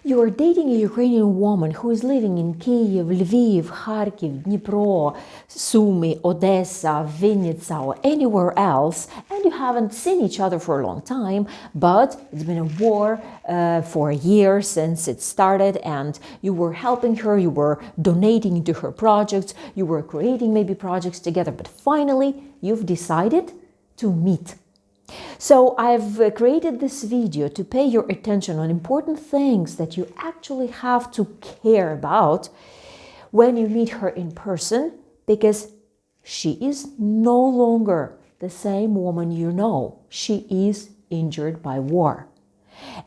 You are dating a Ukrainian woman who is living in Kyiv, Lviv, Kharkiv, Dnipro, Sumy, Odessa, Vinnytsia, or anywhere else, and you haven't seen each other for a long time, but it's been a war for a year since it started, and you were helping her, you were donating to her projects, you were creating maybe projects together, but finally you've decided to meet. So I've created this video to pay your attention on important things that you actually have to care about when you meet her in person, because she is no longer the same woman you know. She is injured by war.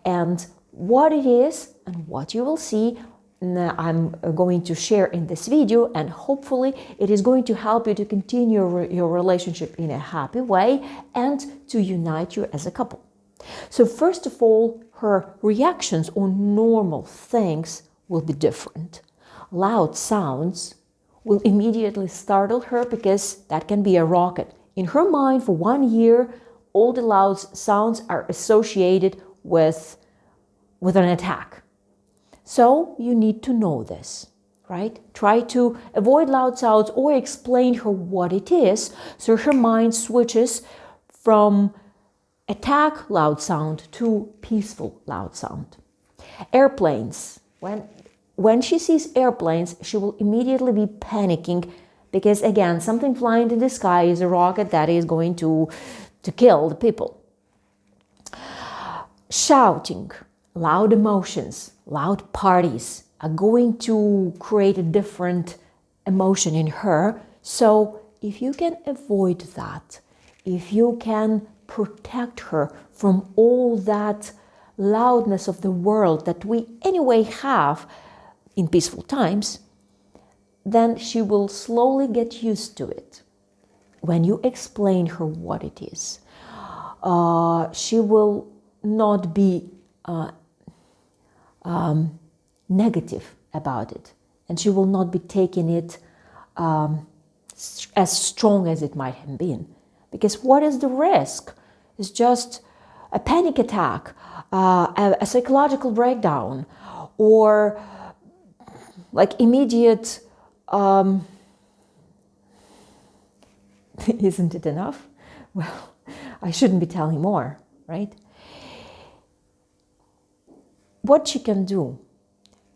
And what it is and what you will see, I'm going to share in this video, and hopefully it is going to help you to continue your relationship in a happy way and to unite you as a couple. So first of all, her reactions on normal things will be different. Loud sounds will immediately startle her because that can be a rocket. In her mind, for 1 year, all the loud sounds are associated with an attack. So you need to know this, right? Try to avoid loud sounds or explain her what it is, so her mind switches from attack loud sound to peaceful loud sound. Airplanes. When she sees airplanes, she will immediately be panicking because, again, something flying in the sky is a rocket that is going to kill the people. Shouting, loud emotions, loud parties are going to create a different emotion in her. So if you can avoid that, if you can protect her from all that loudness of the world that we anyway have in peaceful times, then she will slowly get used to it. When you explain her what it is, she will not be negative about it, and she will not be taking it as strong as it might have been. Because what is the risk? It's just a panic attack, a psychological breakdown, or like immediate, isn't it enough? Well, I shouldn't be telling more, right? What she can do,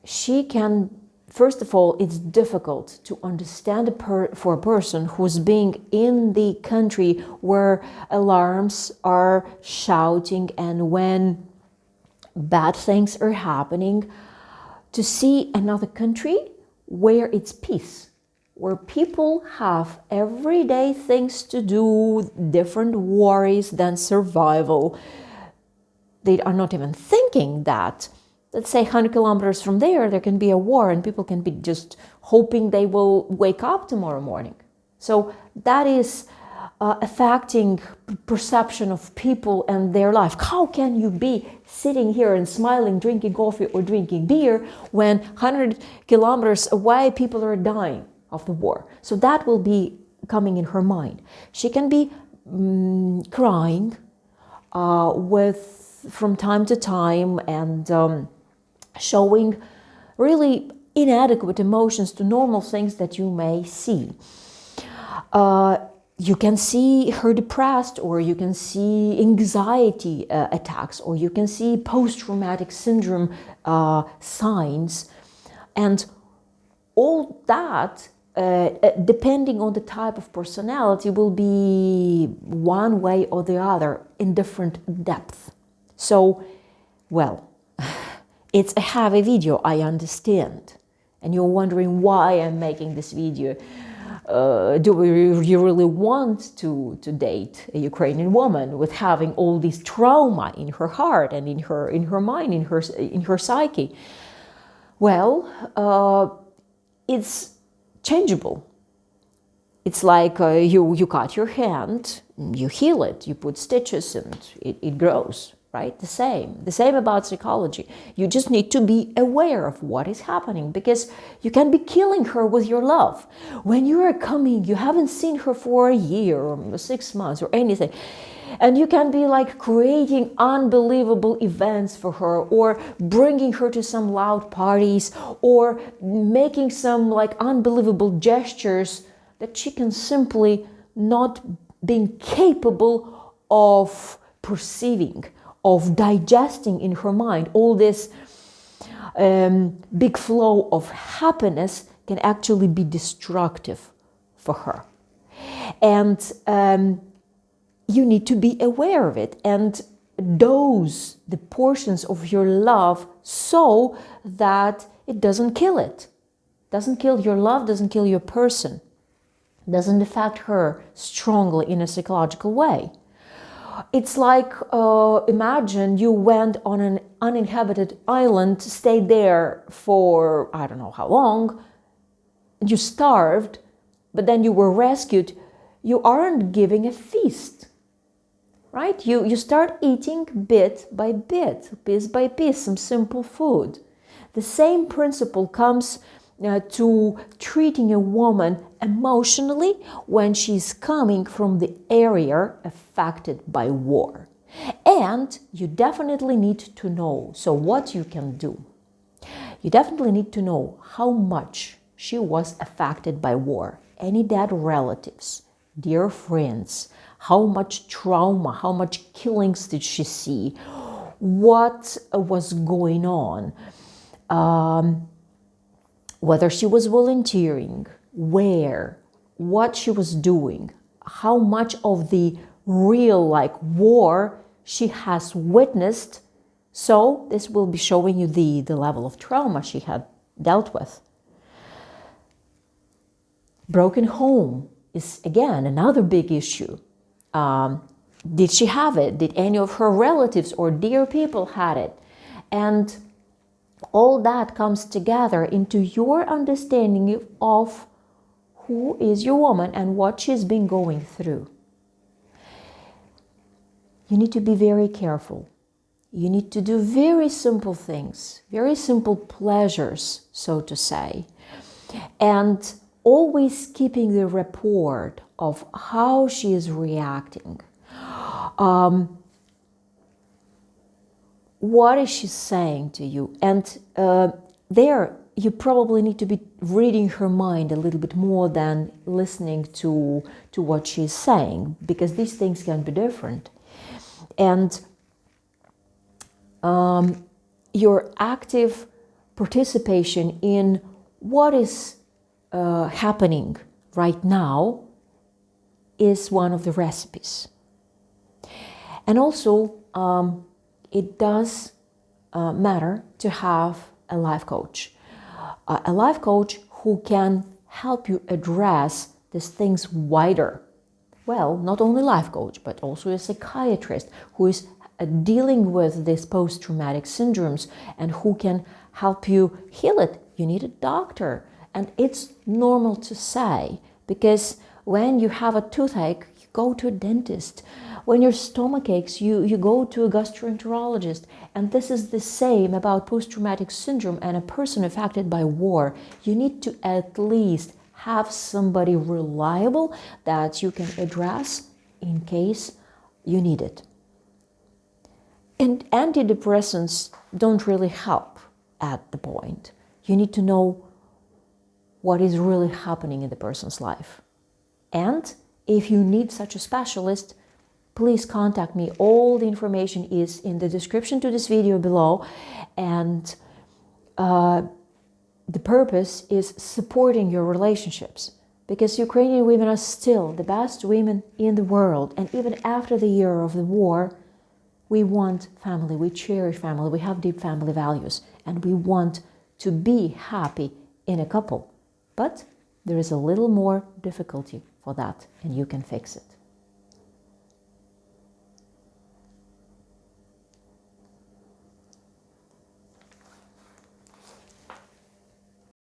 she can, first of all, it's difficult to understand for a person who's being in the country where alarms are shouting and when bad things are happening, to see another country where it's peace, where people have everyday things to do, different worries than survival. They are not even thinking that, let's say 100 kilometers from there can be a war and people can be just hoping they will wake up tomorrow morning. So that is affecting perception of people and their life. How can you be sitting here and smiling, drinking coffee or drinking beer when 100 kilometers away people are dying of the war? So that will be coming in her mind. She can be crying from time to time and showing really inadequate emotions to normal things that you may see. You can see her depressed, or you can see anxiety attacks, or you can see post-traumatic syndrome signs. And all that, depending on the type of personality, will be one way or the other in different depth. So, well, it's a heavy video, I understand. And you're wondering why I'm making this video. Do you really want to date a Ukrainian woman with having all this trauma in her heart and in her mind, in her psyche? Well, it's changeable. It's like you cut your hand, you heal it, you put stitches and it grows, right? The same about psychology. You just need to be aware of what is happening, because you can be killing her with your love. When you are coming, you haven't seen her for a year or 6 months or anything. And you can be like creating unbelievable events for her, or bringing her to some loud parties, or making some like unbelievable gestures that she can simply not being capable of perceiving, of digesting in her mind. All this big flow of happiness can actually be destructive for her. And you need to be aware of it and dose the portions of your love so that it doesn't kill it. Doesn't kill your love, doesn't kill your person. Doesn't affect her strongly in a psychological way. It's like, imagine you went on an uninhabited island, stayed there for I don't know how long, and you starved, but then you were rescued. You aren't giving a feast, right? You start eating bit by bit, piece by piece, some simple food. The same principle comes to treating a woman emotionally when she's coming from the area affected by war. And you definitely need to know, so what you can do. You definitely need to know how much she was affected by war. Any dead relatives, dear friends, how much trauma, how much killings did she see, what was going on, whether she was volunteering, where, what she was doing, how much of the real war she has witnessed. So this will be showing you the level of trauma she had dealt with. Broken home is again another big issue. Did she have it? Did any of her relatives or dear people had it? And all that comes together into your understanding of who is your woman and what she's been going through. You need to be very careful. You need to do very simple things, very simple pleasures, so to say, and always keeping the report of how she is reacting. What is she saying to you? And there you probably need to be reading her mind a little bit more than listening to what she's saying, because these things can be different. And your active participation in what is happening right now is one of the recipes. And also, it does matter to have a life coach. A life coach who can help you address these things wider. Well, not only life coach, but also a psychiatrist who is dealing with these post-traumatic syndromes and who can help you heal it. You need a doctor. And it's normal to say, because when you have a toothache, you go to a dentist. When your stomach aches, you go to a gastroenterologist. And this is the same about post-traumatic syndrome and a person affected by war. You need to at least have somebody reliable that you can address in case you need it. And antidepressants don't really help at the point. You need to know what is really happening in the person's life. And if you need such a specialist, please contact me. All the information is in the description to this video below. And the purpose is supporting your relationships, because Ukrainian women are still the best women in the world. And even after the year of the war, we want family, we cherish family, we have deep family values, and we want to be happy in a couple. But there is a little more difficulty for that, and you can fix it.